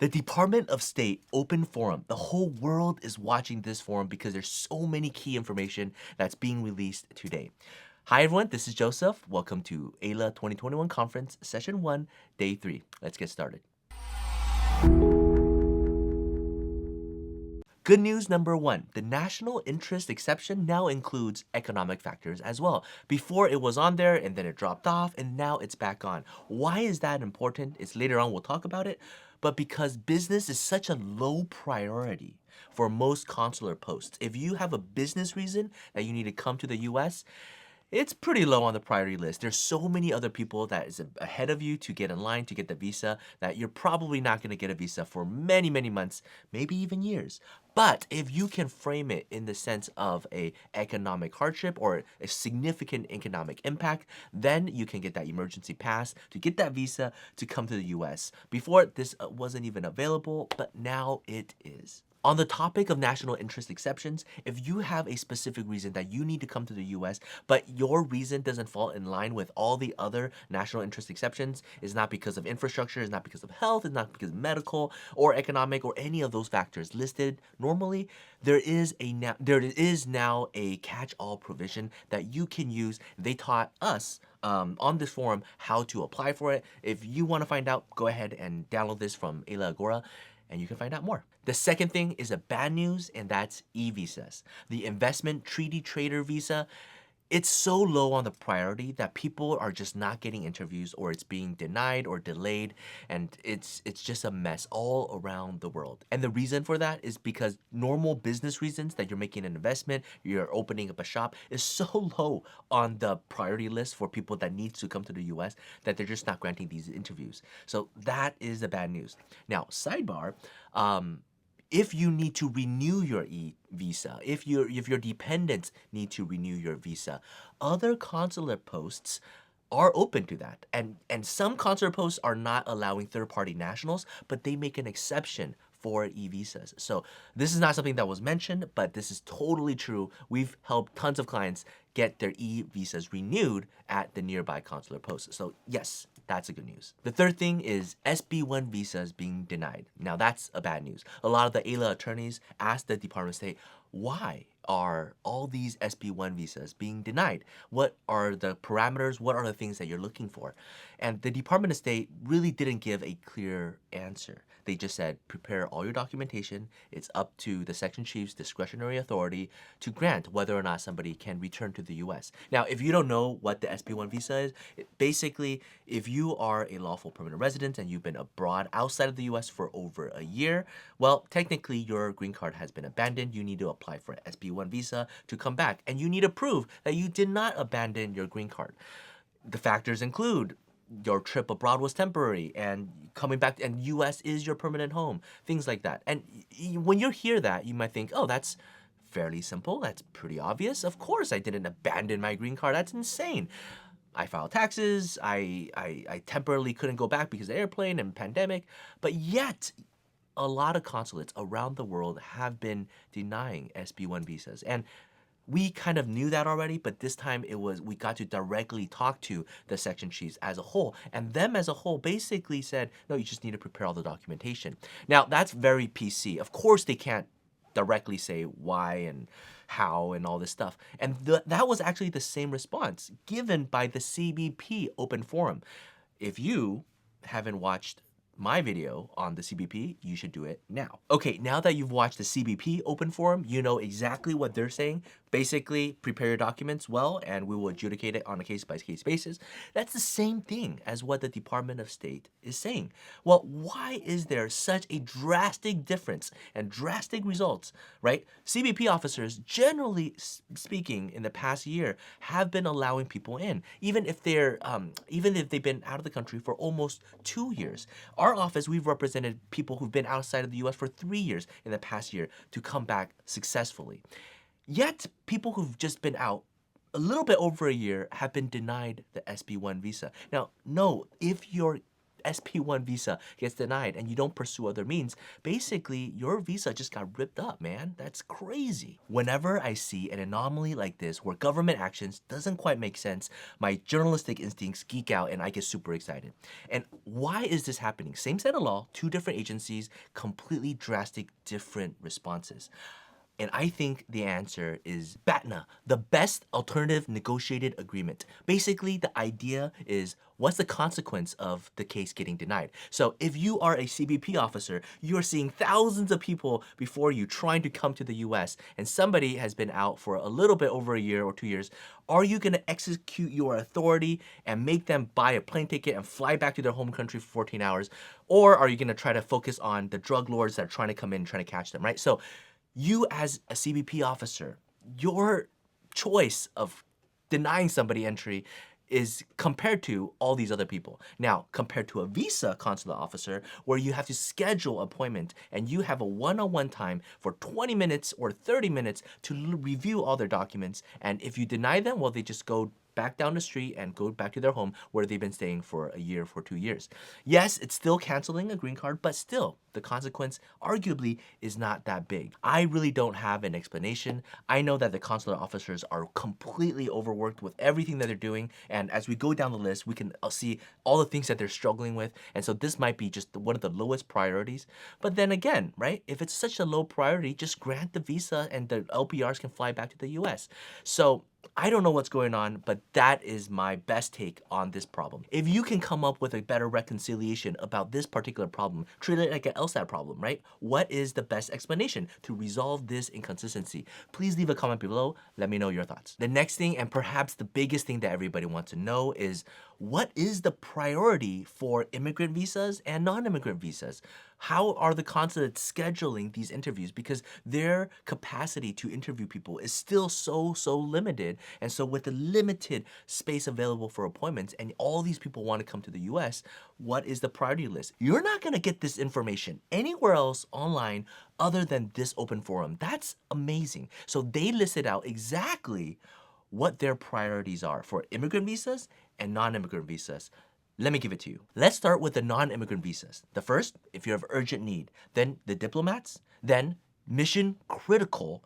The Department of State Open Forum. The whole world is watching this forum because there's so many key information that's being released today. Hi everyone, this is Joseph. Welcome to Aila 2021 Conference, Session 1, Day 3. Let's get started. Good news number 1, the national interest exception now includes economic factors as well. Before it was on there and then it dropped off and now it's back on. Why is that important? It's later on, we'll talk about it. But because business is such a low priority for most consular posts. If you have a business reason that you need to come to the US, it's pretty low on the priority list. There's so many other people that is ahead of you to get in line to get the visa that you're probably not going to get a visa for many, many months, maybe even years. But if you can frame it in the sense of a economic hardship or a significant economic impact, then you can get that emergency pass to get that visa to come to the US. Before, this wasn't even available, but now it is. On the topic of national interest exceptions, if you have a specific reason that you need to come to the US, but your reason doesn't fall in line with all the other national interest exceptions, it's not because of infrastructure, it's not because of health, it's not because of medical or economic or any of those factors listed normally, there is now a catch-all provision that you can use. They taught us on this forum how to apply for it. If you want to find out, go ahead and download this from Aila Agora, and you can find out more. The second thing is a bad news, and that's e-visas. The investment treaty trader visa, it's so low on the priority that people are just not getting interviews or it's being denied or delayed, and it's just a mess all around the world. And the reason for that is because normal business reasons that you're making an investment, you're opening up a shop, is so low on the priority list for people that need to come to the US that they're just not granting these interviews. So that is the bad news. Now, sidebar, if you need to renew your e-visa, if your dependents need to renew your visa, other consular posts are open to that. And some consular posts are not allowing third-party nationals, but they make an exception for e-visas. So this is not something that was mentioned, but this is totally true. We've helped tons of clients get their e-visas renewed at the nearby consular posts. So yes, that's a good news. The third thing is Sb1 visas being denied. Now that's a bad news. A lot of the Aila attorneys asked the Department of State, why are all these Sb1 visas being denied? What are the parameters? What are the things that you're looking for? And the Department of State really didn't give a clear answer. They just said, prepare all your documentation. It's up to the section chief's discretionary authority to grant whether or not somebody can return to the US. Now, if you don't know what the Sb1 visa is, basically, if you are a lawful permanent resident and you've been abroad outside of the US for over a year, well, technically your green card has been abandoned. You need to apply for an Sb1 visa to come back, and you need to prove that you did not abandon your green card. The factors include your trip abroad was temporary and coming back, and US is your permanent home, things like that. And when you hear that, you might think, oh, that's fairly simple. That's pretty obvious. Of course I didn't abandon my green card. That's insane. I filed taxes. I temporarily couldn't go back because of the airplane and pandemic. But yet, a lot of consulates around the world have been denying Sb1 visas. And we kind of knew that already, but this time we got to directly talk to the section chiefs as a whole, and them as a whole basically said, no, you just need to prepare all the documentation. Now, that's very PC. Of course, they can't directly say why and how and all this stuff. And that was actually the same response given by the CBP Open Forum. If you haven't watched my video on the CBP, you should do it now. Okay, now that you've watched the CBP Open Forum, you know exactly what they're saying. Basically, prepare your documents well, and we will adjudicate it on a case-by-case basis. That's the same thing as what the Department of State is saying. Well, why is there such a drastic difference and drastic results, right? CBP officers, generally speaking, in the past year, have been allowing people in, even if they've been out of the country for almost 2 years. Our office, we've represented people who've been outside of the US for 3 years in the past year to come back successfully. Yet, people who've just been out a little bit over a year have been denied the Sb1 visa. Now, no, if your Sb1 visa gets denied and you don't pursue other means, basically your visa just got ripped up, man. That's crazy. Whenever I see an anomaly like this where government actions doesn't quite make sense, my journalistic instincts geek out and I get super excited. And why is this happening? Same set of law, two different agencies, completely drastic different responses. And I think the answer is BATNA, the best alternative negotiated agreement. Basically, the idea is what's the consequence of the case getting denied? So if you are a CBP officer, you're seeing thousands of people before you trying to come to the US, and somebody has been out for a little bit over a year or 2 years, are you gonna execute your authority and make them buy a plane ticket and fly back to their home country for 14 hours? Or are you gonna try to focus on the drug lords that are trying to come in and trying to catch them, right? So you as a CBP officer, your choice of denying somebody entry is compared to all these other people. Now, compared to a visa consular officer where you have to schedule an appointment and you have a one-on-one time for 20 minutes or 30 minutes to review all their documents. And if you deny them, well, they just go back down the street and go back to their home where they've been staying for a year, for 2 years. Yes, it's still canceling a green card, but still, the consequence arguably is not that big. I really don't have an explanation. I know that the consular officers are completely overworked with everything that they're doing, and as we go down the list, we can see all the things that they're struggling with, and so this might be just one of the lowest priorities. But then again, right, if it's such a low priority, just grant the visa and the LPRs can fly back to the US. So I don't know what's going on, but that is my best take on this problem. If you can come up with a better reconciliation about this particular problem, treat it like an LSAT problem, right? What is the best explanation to resolve this inconsistency? Please leave a comment below. Let me know your thoughts. The next thing, and perhaps the biggest thing that everybody wants to know, is what is the priority for immigrant visas and non-immigrant visas? How are the consulates scheduling these interviews? Because their capacity to interview people is still so limited. And so with the limited space available for appointments and all these people want to come to the US, what is the priority list? You're not gonna get this information anywhere else online other than this open forum. That's amazing. So they listed out exactly what their priorities are for immigrant visas and non-immigrant visas. Let me give it to you. Let's start with the non-immigrant visas. The first, if you have urgent need, then the diplomats, then mission critical,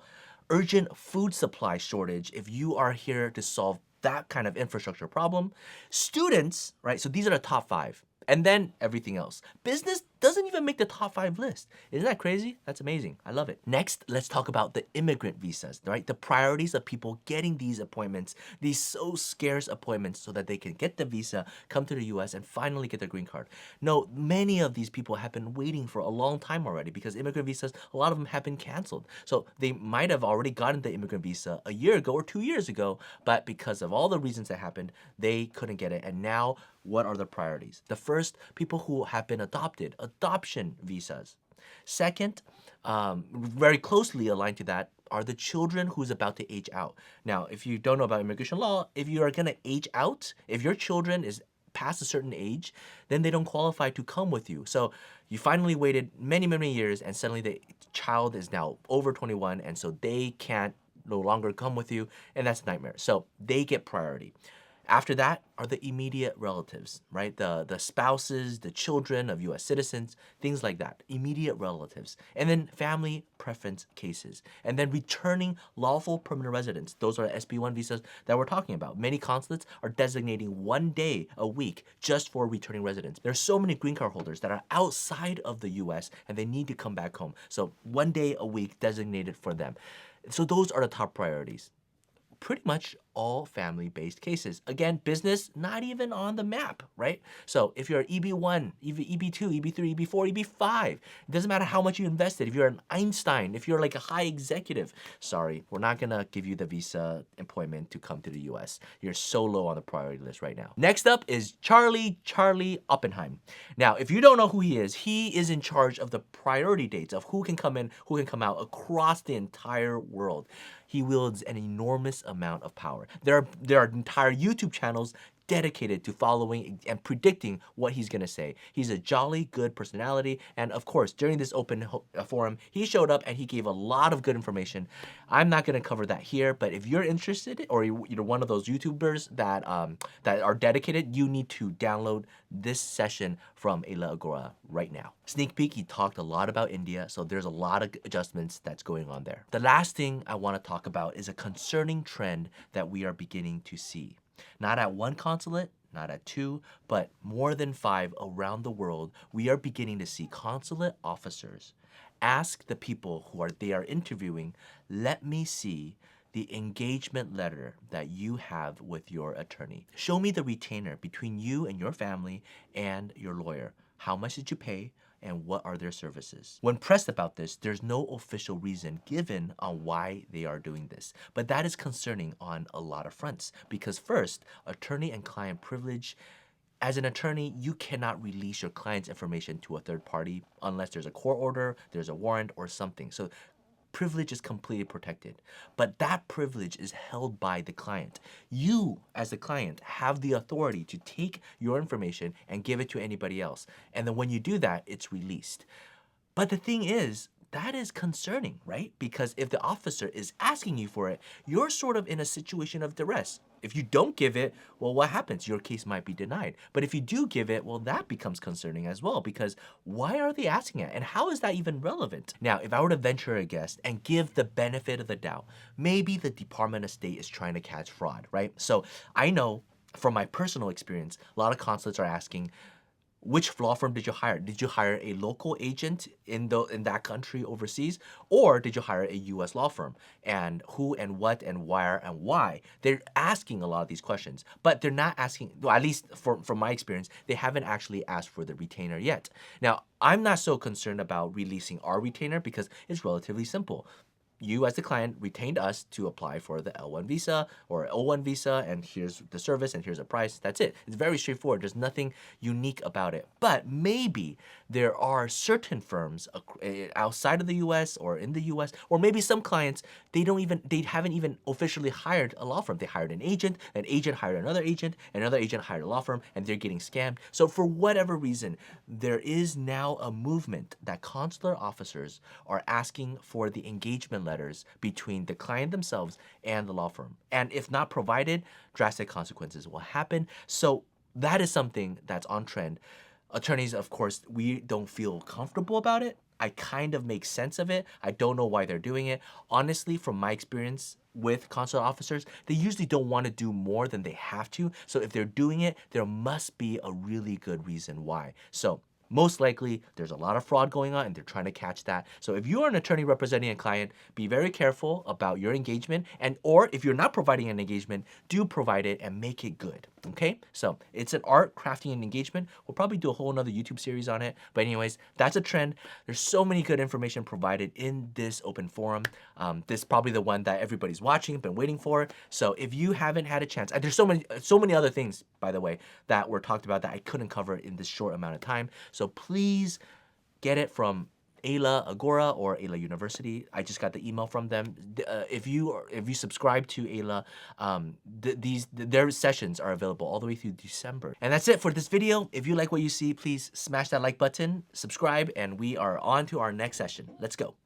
urgent food supply shortage if you are here to solve that kind of infrastructure problem. Students, right? So these are the top 5. And then everything else. Business doesn't even make the top 5 list. Isn't that crazy? That's amazing. I love it. Next, let's talk about the immigrant visas, right? The priorities of people getting these appointments, these so scarce appointments so that they can get the visa, come to the US, and finally get their green card. No, many of these people have been waiting for a long time already because immigrant visas, a lot of them have been canceled. So they might have already gotten the immigrant visa a year ago or 2 years ago, but because of all the reasons that happened, they couldn't get it. And now, what are the priorities? The first, people who have been adopted, adoption visas. Second, very closely aligned to that, are the children who's about to age out. Now, if you don't know about immigration law, if you are gonna age out, if your children is past a certain age, then they don't qualify to come with you. So you finally waited many years and suddenly the child is now over 21 and so they can't no longer come with you, and that's a nightmare. So they get priority. After that are the immediate relatives, right? The spouses, the children of US citizens, things like that, immediate relatives. And then family preference cases. And then returning lawful permanent residents. Those are Sb1 visas that we're talking about. Many consulates are designating 1 day a week just for returning residents. There's so many green card holders that are outside of the US and they need to come back home. So 1 day a week designated for them. So those are the top priorities. Pretty much all family-based cases. Again, business not even on the map, right? So if you're EB1, EB2, EB3, EB4, EB5, it doesn't matter how much you invested. If you're an Einstein, if you're like a high executive, sorry, we're not gonna give you the visa appointment to come to the US. You're so low on the priority list right now. Next up is Charlie Oppenheim. Now, if you don't know who he is in charge of the priority dates of who can come in, who can come out across the entire world. He wields an enormous amount of power. There are entire YouTube channels dedicated to following and predicting what he's gonna say. He's a jolly good personality, and of course, during this open forum, he showed up and he gave a lot of good information. I'm not gonna cover that here, but if you're interested, or you're one of those YouTubers that that are dedicated, you need to download this session from Aila Agora right now. Sneak peek, he talked a lot about India, so there's a lot of adjustments that's going on there. The last thing I want to talk about is a concerning trend that we are beginning to see. Not at one consulate, not at two, but more than 5 around the world, we are beginning to see consulate officers ask the people who they are interviewing, let me see the engagement letter that you have with your attorney. Show me the retainer between you and your family and your lawyer. How much did you pay? And what are their services? When pressed about this, there's no official reason given on why they are doing this. But that is concerning on a lot of fronts. Because first, attorney and client privilege. As an attorney, you cannot release your client's information to a third party unless there's a court order, there's a warrant, or something. So privilege is completely protected, but that privilege is held by the client. You, as the client, have the authority to take your information and give it to anybody else. And then when you do that, it's released. But the thing is, that is concerning, right? Because if the officer is asking you for it, you're sort of in a situation of duress. If you don't give it, well, what happens? Your case might be denied. But if you do give it, well, that becomes concerning as well, because why are they asking it? And how is that even relevant? Now, if I were to venture a guess and give the benefit of the doubt, maybe the Department of State is trying to catch fraud, right? So I know from my personal experience, a lot of consulates are asking, which law firm did you hire? Did you hire a local agent in that country overseas, or did you hire a U.S. law firm? And who and what and where and why? They're asking a lot of these questions, but they're not asking, well, at least from my experience, they haven't actually asked for the retainer yet. Now, I'm not so concerned about releasing our retainer because it's relatively simple. You as the client retained us to apply for the L1 visa or O1 visa, and here's the service and here's the price. That's it. It's very straightforward. There's nothing unique about it. But maybe there are certain firms outside of the US or in the US, or maybe some clients, they haven't even officially hired a law firm. They hired an agent hired another agent hired a law firm, and they're getting scammed. So for whatever reason, there is now a movement that consular officers are asking for the engagement letters between the client themselves and the law firm. And if not provided, drastic consequences will happen. So that is something that's on trend. Attorneys, of course, we don't feel comfortable about it. I kind of make sense of it. I don't know why they're doing it. Honestly, from my experience with consular officers, they usually don't want to do more than they have to. So if they're doing it, there must be a really good reason why. So most likely, there's a lot of fraud going on and they're trying to catch that. So if you are an attorney representing a client, be very careful about your engagement, or if you're not providing an engagement, do provide it and make it good, okay? So it's an art, crafting an engagement. We'll probably do a whole nother YouTube series on it. But anyways, that's a trend. There's so many good information provided in this open forum. This is probably the one that everybody's watching, been waiting for. So if you haven't had a chance, and there's so many other things, by the way, that were talked about that I couldn't cover in this short amount of time. So please get it from Aila Agora or Aila University. I just got the email from them. If you subscribe to Aila, their sessions are available all the way through December. And that's it for this video. If you like what you see, please smash that like button, subscribe, and we are on to our next session. Let's go.